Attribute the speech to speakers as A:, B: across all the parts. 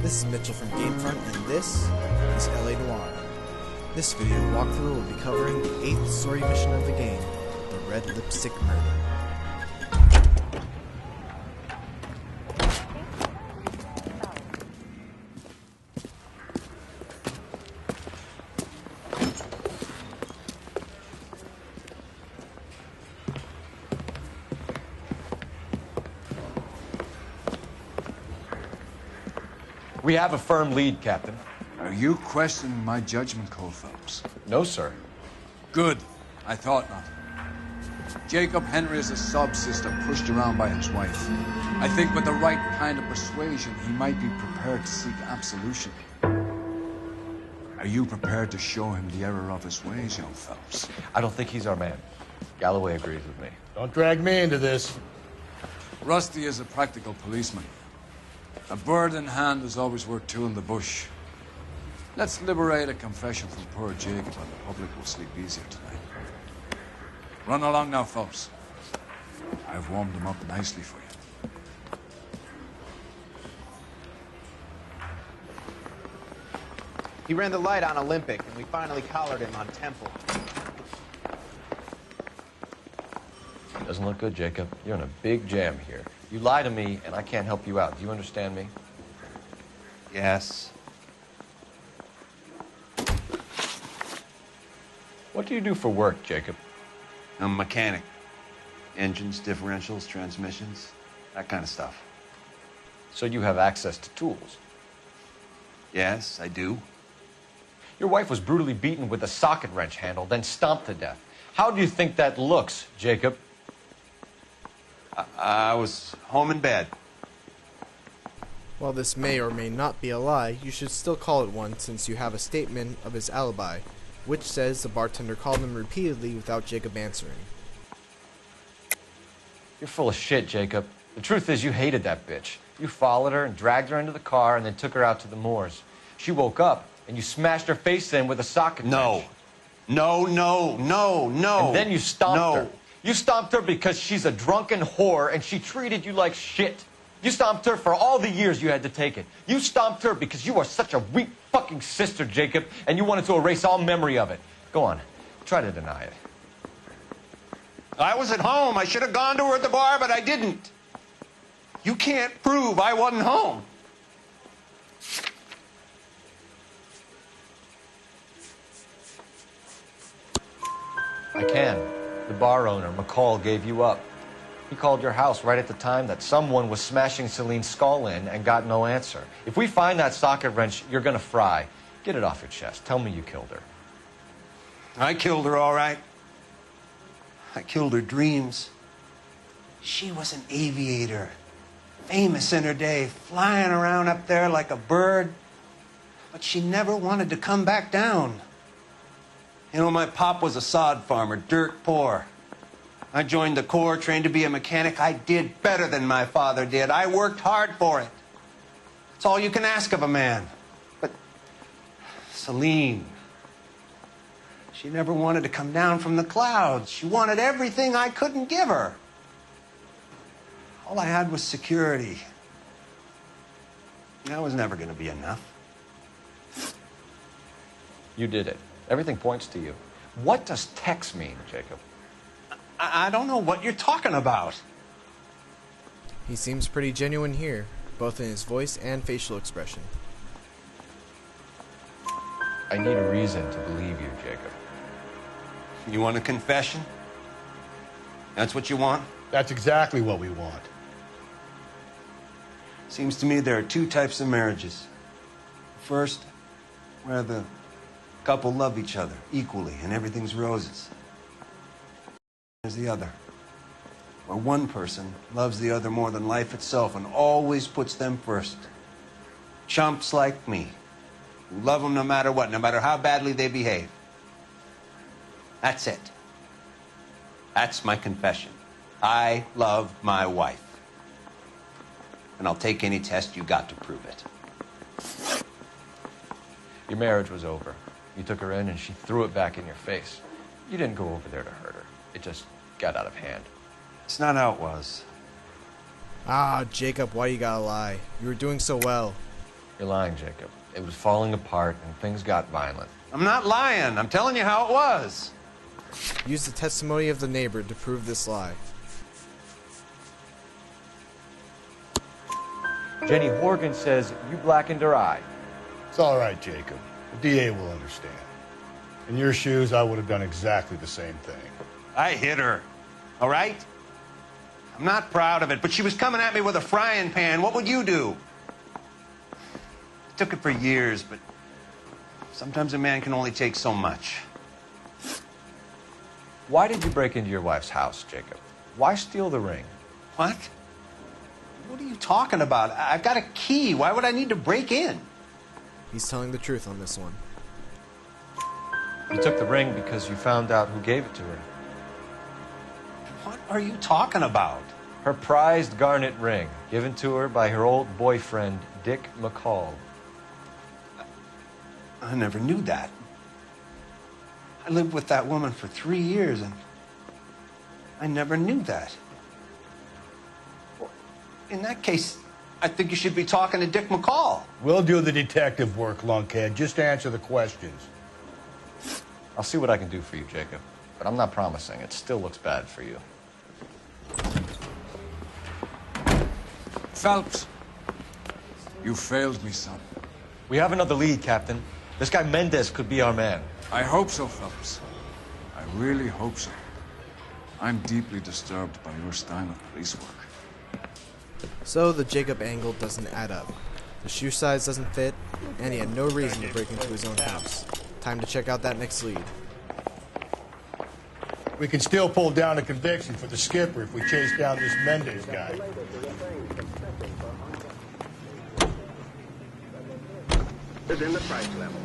A: This is Mitchell from GameFront, and this is LA Noire. This video walkthrough will be covering the 8th story mission of the game, the Red Lipstick Murder.
B: We have a firm lead, Captain.
C: Are you questioning my judgment call, Phelps?
B: No, sir.
C: Good. I thought not. Jacob Henry is a sub-sister pushed around by his wife. I think with the right kind of persuasion, he might be prepared to seek absolution. Are you prepared to show him the error of his ways, young Phelps?
B: I don't think he's our man. Galloway agrees with me.
D: Don't drag me into this.
C: Rusty is a practical policeman. A bird in hand is always worth two in the bush. Let's liberate a confession from poor Jacob, and the public will sleep easier tonight. Run along now, Phelps. I've warmed them up nicely for you.
E: He ran the light on Olympic, and we finally collared him on Temple.
B: Doesn't look good, Jacob. You're in a big jam here. You lie to me, and I can't help you out. Do you understand me?
E: Yes.
B: What do you do for work, Jacob?
E: I'm a mechanic. Engines, differentials, transmissions, that kind of stuff.
B: So you have access to tools.
E: Yes, I do.
B: Your wife was brutally beaten with a socket wrench handle, then stomped to death. How do you think that looks, Jacob?
E: I was home in bed.
A: While this may or may not be a lie, you should still call it one since you have a statement of his alibi, which says the bartender called him repeatedly without Jacob answering.
B: You're full of shit, Jacob. The truth is you hated that bitch. You followed her and dragged her into the car and then took her out to the moors. She woke up and you smashed her face in with a socket wrench.
E: No.
B: And then you stomped her. You stomped her because she's a drunken whore and she treated you like shit. You stomped her for all the years you had to take it. You stomped her because you are such a weak fucking sister, Jacob, and you wanted to erase all memory of it. Go on. Try to deny it.
E: I was at home. I should have gone to her at the bar, but I didn't. You can't prove I wasn't home.
B: I can. The bar owner, McCall, gave you up. He called your house right at the time that someone was smashing Celine's skull in and got no answer. If we find that socket wrench, you're gonna fry. Get it off your chest. Tell me you killed her.
E: I killed her, all right. I killed her dreams. She was an aviator, famous in her day, flying around up there like a bird. But she never wanted to come back down. You know, my pop was a sod farmer, dirt poor. I joined the Corps, trained to be a mechanic. I did better than my father did. I worked hard for it. It's all you can ask of a man. But Celine, she never wanted to come down from the clouds. She wanted everything I couldn't give her. All I had was security. That was never going to be enough.
B: You did it. Everything points to you. What does Tex mean, Jacob?
E: I don't know what you're talking about.
A: He seems pretty genuine here, both in his voice and facial expression.
B: I need a reason to believe you, Jacob.
E: You want a confession? That's what you want?
D: That's exactly what we want.
E: Seems to me there are two types of marriages. First, where the couple love each other equally and everything's roses. There's the other, where one person loves the other more than life itself and always puts them first. Chumps like me, who love them no matter what, no matter how badly they behave. That's it. That's my confession. I love my wife. And I'll take any test you got to prove it.
B: Your marriage was over. You took her in and she threw it back in your face. You didn't go over there to hurt her. It just got out of hand.
E: It's not how it was.
A: Ah, Jacob, why you gotta lie? You were doing so well.
B: You're lying, Jacob. It was falling apart and things got violent.
E: I'm not lying. I'm telling you how it was.
A: Use the testimony of the neighbor to prove this lie.
B: Jenny Horgan says you blackened her eye.
D: It's all right, Jacob. The DA will understand. In your shoes, I would have done exactly the same thing.
E: I hit her. All right? I'm not proud of it, but she was coming at me with a frying pan. What would you do? It took it for years, but sometimes a man can only take so much.
B: Why did you break into your wife's house, Jacob? Why steal the ring?
E: What? What are you talking about? I've got a key. Why would I need to break in?
A: He's telling the truth on this one.
B: You took the ring because you found out who gave it to her.
E: What are you talking about?
B: Her prized garnet ring, given to her by her old boyfriend, Dick McCall.
E: I never knew that. I lived with that woman for 3 years, and I never knew that. Well, in that case, I think you should be talking to Dick McCall.
D: We'll do the detective work, lunkhead. Just answer the questions.
B: I'll see what I can do for you, Jacob. But I'm not promising. It still looks bad for you.
C: Phelps, you failed me, son.
B: We have another lead, Captain. This guy Mendez could be our man.
C: I hope so, Phelps. I really hope so. I'm deeply disturbed by your style of police work.
A: So the Jacob angle doesn't add up. The shoe size doesn't fit, and he had no reason to break into his own house. Time to check out that next lead.
D: We can still pull down a conviction for the skipper if we chase down this Mendez guy.
F: Within the price level.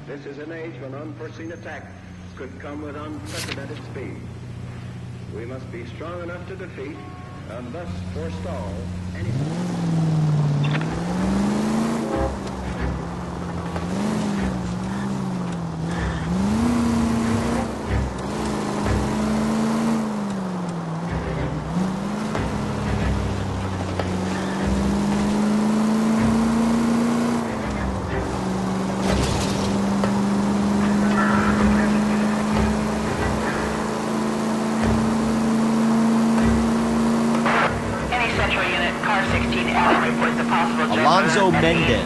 F: This is an age when unforeseen attacks could come with unprecedented speed. We must be strong enough to defeat and thus forestall any...
B: Alonzo Mendez.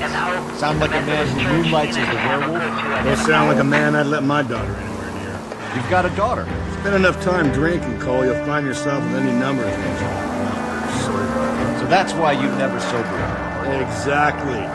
B: Sound like a man who moonlights as a werewolf?
G: Don't sound like a man I'd let my daughter anywhere near.
B: You've got a daughter.
G: Spend enough time drinking, Cole, you'll find yourself with any number of things.
B: So that's why you've never sobered up.
G: Exactly.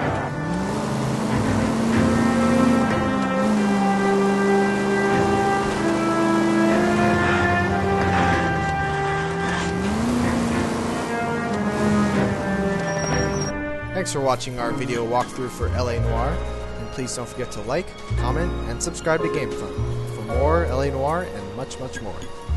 A: Thanks for watching our video walkthrough for LA Noire, and please don't forget to like, comment, and subscribe to GameFront for more LA Noire and much, much more.